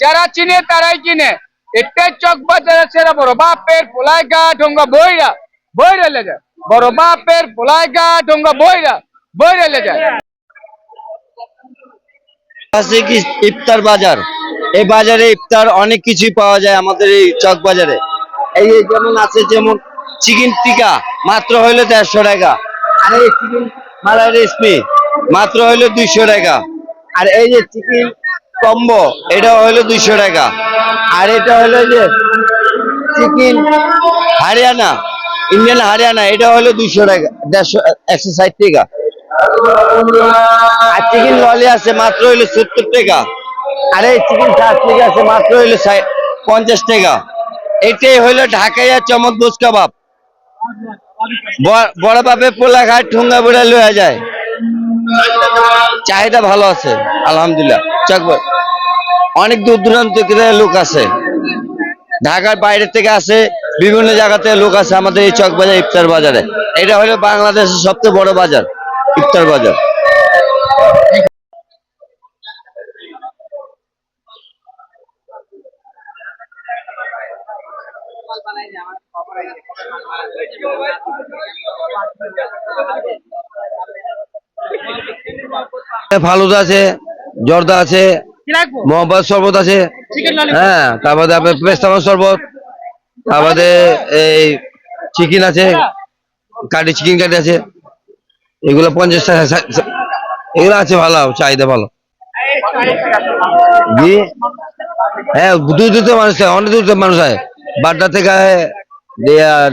যারা চিনে তারাই চিনে। এটাই চক বাজারের সেরা বড় বাপের পোলাইগা ঢোঙ্গা বইরা বইরা লেগে বড় বাপের পোলাইগা ঢোঙ্গা বইরা বইরা লেগে। আছে কি ইফতার বাজার। এই বাজারে ইফতার অনেক কিছুই পাওয়া যায় আমাদের এই চক বাজারে। এই যেমন আছে, যেমন চিকেন টিকা মাত্র হইলো 150 টাকা, আর এই চিকেন মালাই রেশমি মাত্র হইলো 200 টাকা, আর এই যে চিকেন কম্বো এটা হইলো 200 টাকা, আর এটা হইলো যে চিকেন হরিয়ানা ইন্ডিয়ান হরিয়ানা এটা হলো 200 টাকা, 160 টাকা। আর চিকেন ললি আছে মাত্র হইলো 70 টাকা, আর এই চিকেন চাটনি আছে মাত্র হইলো 50 টাকা। এটাই হইলো ঢাকাইয়া চমক গোস কাবাব। বড় বাপে পোলা খায় ঠুঙ্গা বুড়া লইয়া যায়। চাহিদা ভালো আছে আলহামদুলিল্লাহ। অনেক দূর দূরান্ত থেকে লোক আছে, ঢাকার বাইরে থেকে আসে, বিভিন্ন জায়গা থেকে লোক আছে আমাদের এই চক বাজার ইফতার বাজারে। এটা হলো বাংলাদেশের সবচেয়ে বড় বাজার, ইফতার বাজার। ফালুদা আছে, জর্দা আছে, মোহাম্মদ শরবত আছে, হ্যাঁ, তারপরে আপনার পেস্তামার শরবত, তারপরে এই চিকেন আছে, কাটি চিকেন কাটি আছে, এগুলো 50 টাকা, এগুলো আছে ভালো, চাহিদা ভালো। জি, হ্যাঁ, দূর দূর থেকে মানুষ অনেক দূর থেকে মানুষ হয়, বাড্ডা থেকে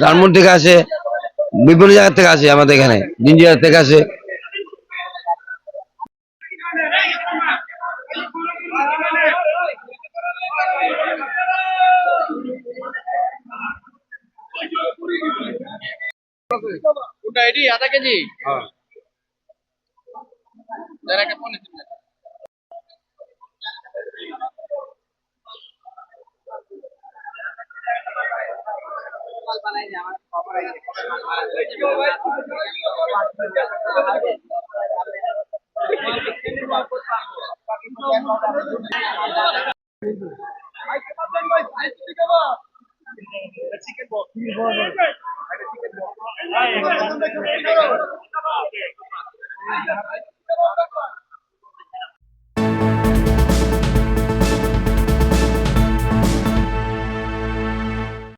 ধানমন্ডি থেকে আসে, বিভিন্ন জায়গা থেকে আসে, আমাদের এখানে জিঞ্জিয়ার থেকে আসে। আধা কেজি চিকেন